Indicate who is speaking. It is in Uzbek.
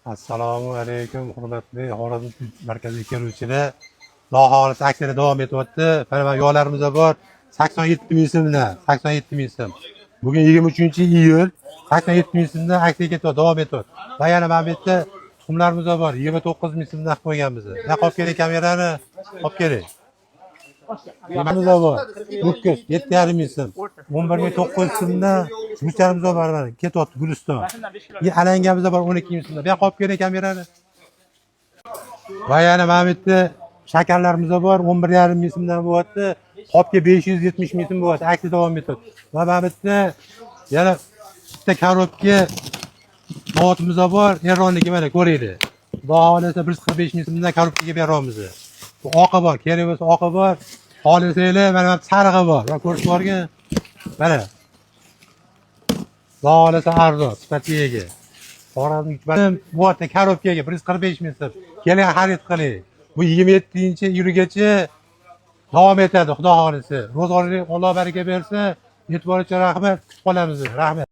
Speaker 1: Assalomu alaykum, hurmatli Xorazm markaziy keluvchilar. Xudo xohlasa aksiya davom etyapti. Mana yog'larimiz bor. 87 ming so'mdan, 87 ming so'm. Bugun 23-iyul, 87 ming so'mdan aksiya ketyapti, davom etyapti. Va yana mana bu yerda tuxumlarimiz bor. 29 ming so'mdan qilib qo'yganmiz. Ya olib keling kamerani, olib keling. Nimamiz bor? Ho'kiz 7,5 ming so'm. 11,900 so'mdan mucharimiz bor mana. Ketyapti Guliston. Alangamiz bor 12 ming so'mdan. Bu yoqqa olib keling kamerani. Va yana mana bu yerda shakarlarimiz bor 11,5 ming so'mdan bo'lyapti. Qopga 570 ming so'm bo'lyapti. Aksiya davom etyapti. Va mana bu yerda yana bitta korobka noutimiz bor. Eronligi mana ko'ringlar. Xudo xolasa 145 ming so'mdan korobkaga beramiz. Bu oqi bor, kerak bo'lsa oqi bor. Xohlasanglar mana bu sarig'i bor. Va ko'rish borgan. Mana. Xudo xolasa arzon, sifatga ega. Xorazm bu yerda korobkaga 145 ming so'm. Keling xarid qiling. Bu 27-iyulgacha davom etadi, xudo xolasa. Ro'zg'oringiz Alloh baraka bersa, e'tibor uchun rahmat, kutib qolamiz. Rahmat.